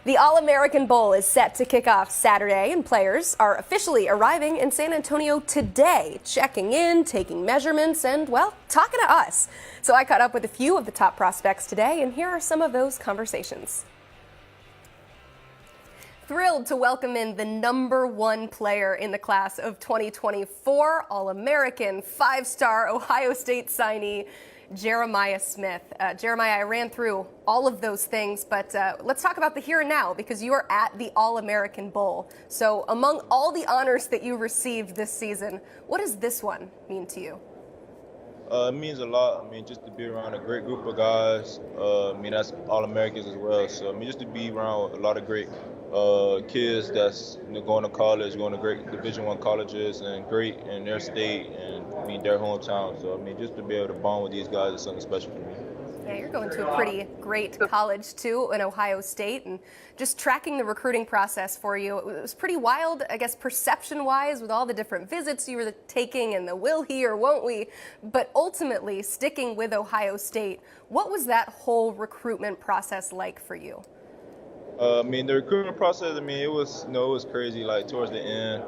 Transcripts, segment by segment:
The All-American Bowl is set to kick off Saturday, and players are officially arriving in San Antonio today, checking in, taking measurements, and, well, talking to us. So I caught up with a few of the top prospects today, and here are some of those conversations. Thrilled to welcome in the #1 player in the class of 2024, All-American, 5-star Ohio State signee, Jeremiah Smith. Jeremiah, I ran through all of those things, but let's talk about the here and now, because you are at the All-American Bowl. So among all the honors that you received this season, what does this one mean to you? It means a lot. I mean, just to be around a great group of guys. That's All-Americans as well. So, just to be around a lot of great kids that's going to college, going to great Division I colleges, and great in their state and their hometown. So, just to be able to bond with these guys is something special for me. Yeah, you're going to a pretty great college, too, in Ohio State, and just tracking the recruiting process for you, it was pretty wild, I guess, perception-wise, with all the different visits you were taking and the will he or won't we, but ultimately sticking with Ohio State. What was that whole recruitment process like for you? The recruitment process, it was crazy, like, towards the end.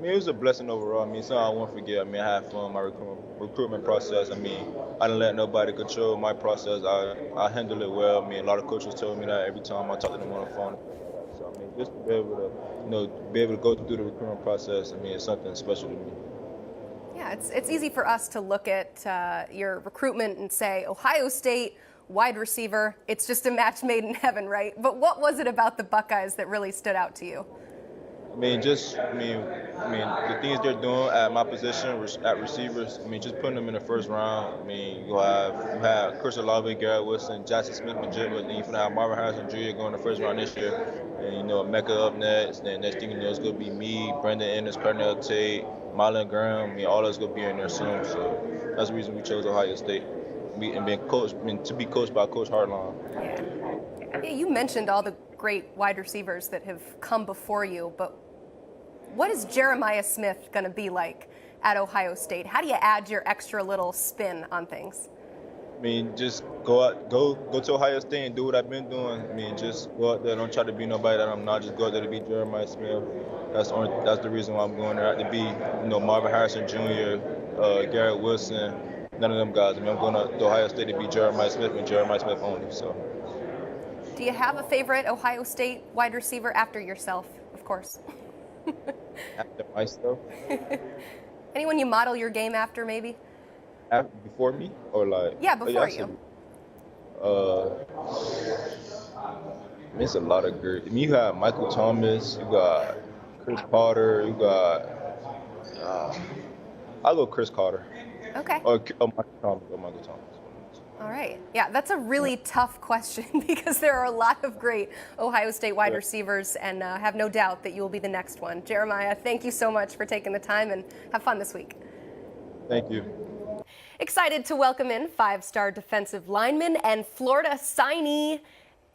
It was a blessing overall. Something I won't forget. I had fun in my recruitment process. I didn't let nobody control my process. I handled it well. A lot of coaches told me that every time I talked to them on the phone. So, just to be able to go through the recruitment process, it's something special to me. Yeah, it's easy for us to look at your recruitment and say, Ohio State, wide receiver, it's just a match made in heaven, right? But what was it about the Buckeyes that really stood out to you? The things they're doing at my position at receivers, just putting them in the first round. You have Chris Olave, Garrett Wilson, Jackson Smith, but then you're going to have Marvin Harrison Jr. going the first round this year. And, Mecca up next. And next thing you know, it's going to be me, Brendan Ennis, Pernell Tate, Marlon Graham. All that's going to be in there soon. So that's the reason we chose Ohio State. And being coached, to be coached by Coach Hartline. Yeah, you mentioned all the great wide receivers that have come before you, but what is Jeremiah Smith going to be like at Ohio State? How do you add your extra little spin on things? Just go to Ohio State and do what I've been doing. Just go out there, don't try to be nobody that I'm not. Just go out there to be Jeremiah Smith. That's the reason why I'm going there. To be, Marvin Harrison Jr., Garrett Wilson. None of them guys. I'm going to Ohio State to be Jeremiah Smith and Jeremiah Smith only. So, do you have a favorite Ohio State wide receiver after yourself, of course? After myself? Anyone you model your game after, maybe? Before me, or like? Yeah, before you. It's a lot of great. You got Michael Thomas. You got Chris Carter. You got. I'll go Chris Carter. Okay. Michael Thomas. All right. Yeah, that's a really tough question because there are a lot of great Ohio State wide receivers, and I have no doubt that you will be the next one. Jeremiah, thank you so much for taking the time, and have fun this week. Thank you. Excited to welcome in 5-star defensive lineman and Florida signee,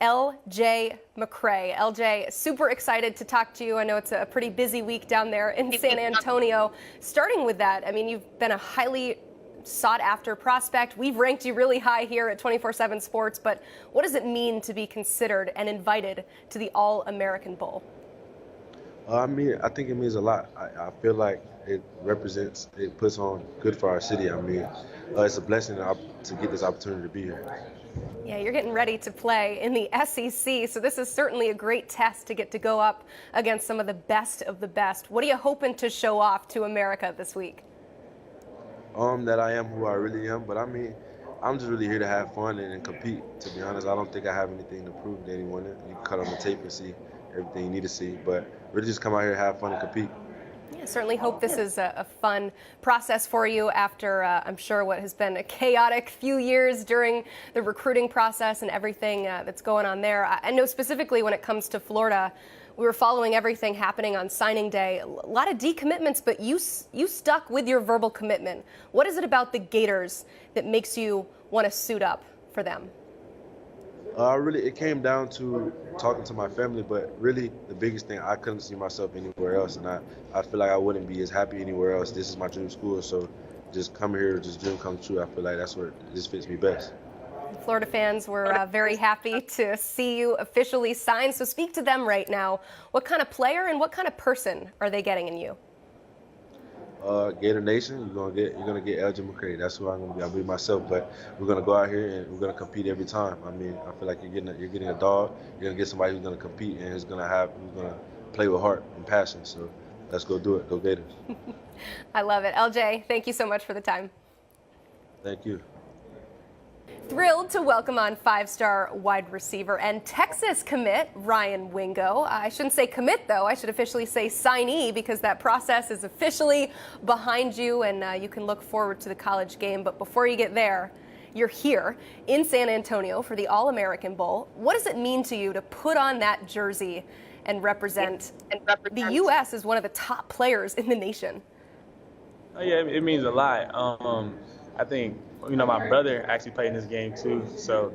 LJ McCray. LJ, super excited to talk to you. I know it's a pretty busy week down there in San Antonio. Starting with that, you've been a highly sought-after prospect. We've ranked you really high here at 24/7 Sports, but what does it mean to be considered and invited to the All-American Bowl? I think it means a lot. I feel like it puts on good for our city. It's a blessing to get this opportunity to be here. Yeah, you're getting ready to play in the SEC, so this is certainly a great test to get to go up against some of the best of the best. What are you hoping to show off to America this week? That I am who I really am, but I'm just really here to have fun and compete. To be honest, I don't think I have anything to prove to anyone. You can cut on the tape and see everything you need to see, but really just come out here, have fun, and compete. Yeah, certainly hope this is a fun process for you after, I'm sure, what has been a chaotic few years during the recruiting process and everything that's going on there. I know specifically when it comes to Florida, we were following everything happening on signing day. A lot of decommitments, but you stuck with your verbal commitment. What is it about the Gators that makes you want to suit up for them? It came down to talking to my family, but really the biggest thing, I couldn't see myself anywhere else, and I feel like I wouldn't be as happy anywhere else. This is my dream school, so just come here, just dream come true. I feel like that's where this fits me best. Florida fans were very happy to see you officially signed. So speak to them right now. What kind of player and what kind of person are they getting in you? Gator Nation, you're gonna get LJ McCray. That's who I'm gonna be. I'll be myself, but we're gonna go out here and we're gonna compete every time. I mean, I feel like you're getting a dog. You're gonna get somebody who's gonna compete and who's gonna play with heart and passion. So let's go do it. Go Gators. I love it. LJ, thank you so much for the time. Thank you. Thrilled to welcome on five-star wide receiver and Texas commit Ryan Wingo. I shouldn't say commit, though. I should officially say signee, because that process is officially behind you and you can look forward to the college game. But before you get there, you're here in San Antonio for the All-American Bowl. What does it mean to you to put on that jersey and represent the U.S. as one of the top players in the nation? Oh, yeah, it means a lot. I think, my brother actually played in this game too, so,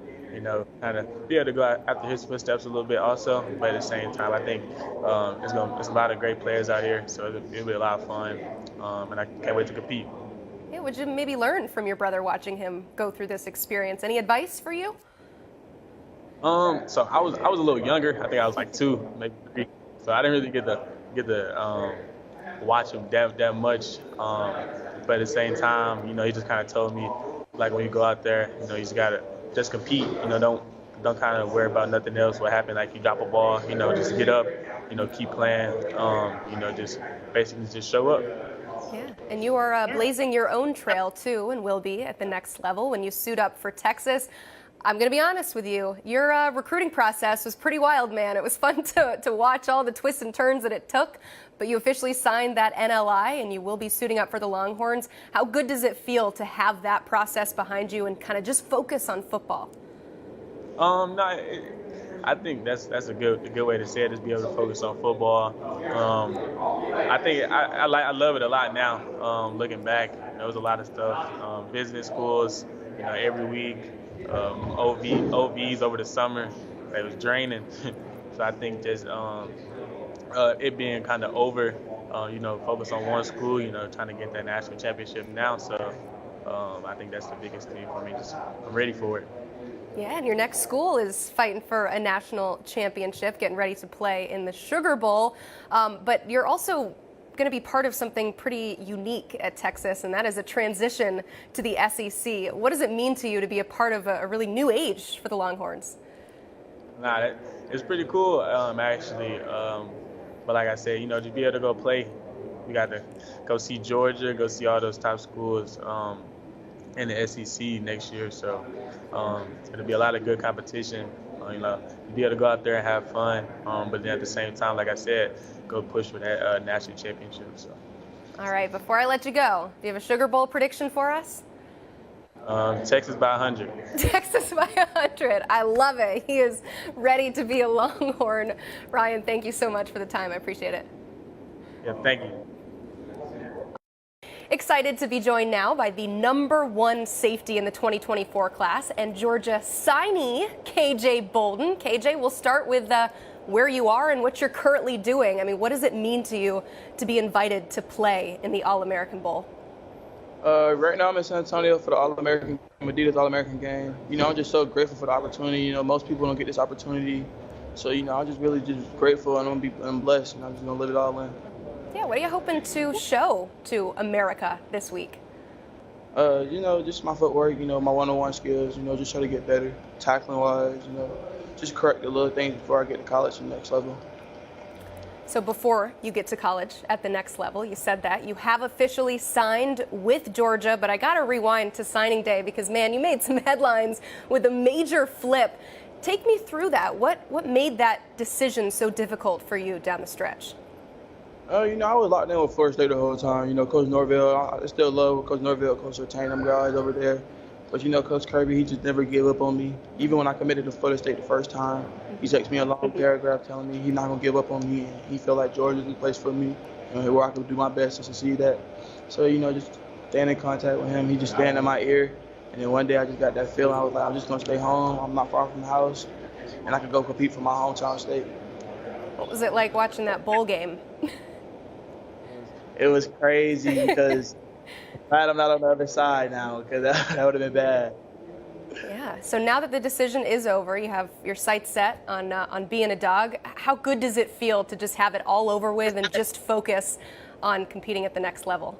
kind of be able to go after his footsteps a little bit also, but at the same time, I think there's a lot of great players out here, so it'll be a lot of fun, and I can't wait to compete. Yeah, would you maybe learn from your brother watching him go through this experience? Any advice for you? So I was a little younger. I think I was like 2, maybe 3, so I didn't really get to watch him that much. But at the same time, he just kind of told me, like, when you go out there, you just gotta just compete. Don't kind of worry about nothing else. What happened? Like, you drop a ball, just get up, keep playing. Just basically just show up. Yeah, and you are blazing your own trail too, and will be at the next level when you suit up for Texas. I'm going to be honest with you. Your recruiting process was pretty wild, man. It was fun to watch all the twists and turns that it took, but you officially signed that NLI and you will be suiting up for the Longhorns. How good does it feel to have that process behind you and kind of just focus on football? I think that's a good way to say it, is be able to focus on football. I think I love it a lot now. Looking back, there was a lot of stuff. Business schools, every week. OVs over the summer, it was draining. So I think just it being kind of over, focus on one school, trying to get that national championship now. So I think that's the biggest thing for me. I'm ready for it. Yeah, and your next school is fighting for a national championship, getting ready to play in the Sugar Bowl. But you're also going to be part of something pretty unique at Texas, and that is a transition to the SEC. What does it mean to you to be a part of a really new age for the Longhorns? It's pretty cool, actually. But like I said, to be able to go play, we got to go see Georgia, go see all those top schools in the SEC next year. So it'll be a lot of good competition. Be able to go out there and have fun, but then at the same time, like I said, go push for that national championship. So. All right, before I let you go, do you have a Sugar Bowl prediction for us? Texas by 100. Texas by 100. I love it. He is ready to be a Longhorn. Ryan, thank you so much for the time. I appreciate it. Yeah, thank you. Excited to be joined now by the #1 safety in the 2024 class and Georgia signee, KJ Bolden. KJ, we'll start with where you are and what you're currently doing. I mean, what does it mean to you to be invited to play in the All-American Bowl? Right now I'm in San Antonio for the All-American, Adidas All-American game. I'm just so grateful for the opportunity. Most people don't get this opportunity. So, I'm just really grateful, and I'm blessed, and I'm just going to live it all in. Yeah, what are you hoping to show to America this week? Just my footwork, my one-on-one skills, just try to get better, tackling-wise, just correct the little things before I get to college and next level. So before you get to college at the next level, you said that you have officially signed with Georgia, but I got to rewind to signing day because, man, you made some headlines with a major flip. Take me through that. What made that decision so difficult for you down the stretch? I was locked in with Florida State the whole time. Coach Norvell, I still love Coach Norvell, Coach Sertain, them guys over there. But, Coach Kirby, he just never gave up on me. Even when I committed to Florida State the first time, he texted me a long paragraph telling me he's not going to give up on me. He felt like Georgia's the place for me, where I could do my best to succeed at. So, just staying in contact with him. He just staying in my ear. And then one day I just got that feeling. I was like, I'm just going to stay home. I'm not far from the house. And I could go compete for my hometown state. What was it like watching that bowl game? It was crazy because glad I'm not on the other side now, because that would have been bad. Yeah, So now that the decision is over, you have your sights set on being a dog. How good does it feel to just have it all over with and just focus on competing at the next level?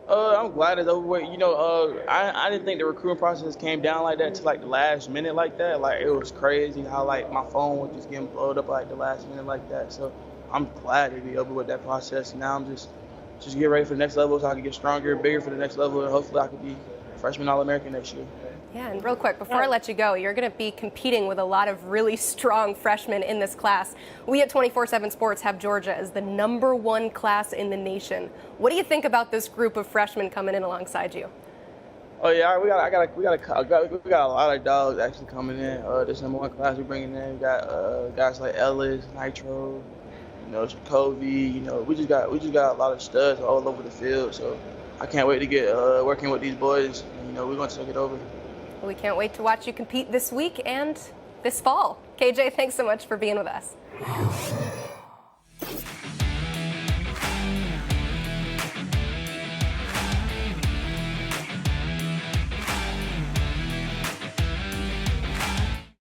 I'm glad it's over with. I didn't think the recruiting process came down like that to like the last minute like that. Like it was crazy how like my phone was just getting blowed up like the last minute like that. So I'm glad to be over with that process. Now I'm just get ready for the next level so I can get stronger, bigger for the next level, and hopefully I can be freshman All-American next year. Yeah, and real quick, before I let you go, you're going to be competing with a lot of really strong freshmen in this class. We at 24/7 Sports have Georgia as the #1 class in the nation. What do you think about this group of freshmen coming in alongside you? Oh yeah, we got a lot of dogs actually coming in. This #1 class we're bringing in. We got guys like Ellis, Nitro, Jacoby. We just got a lot of studs all over the field. So I can't wait to get working with these boys. We're going to take it over. Well, we can't wait to watch you compete this week and this fall. KJ, thanks so much for being with us.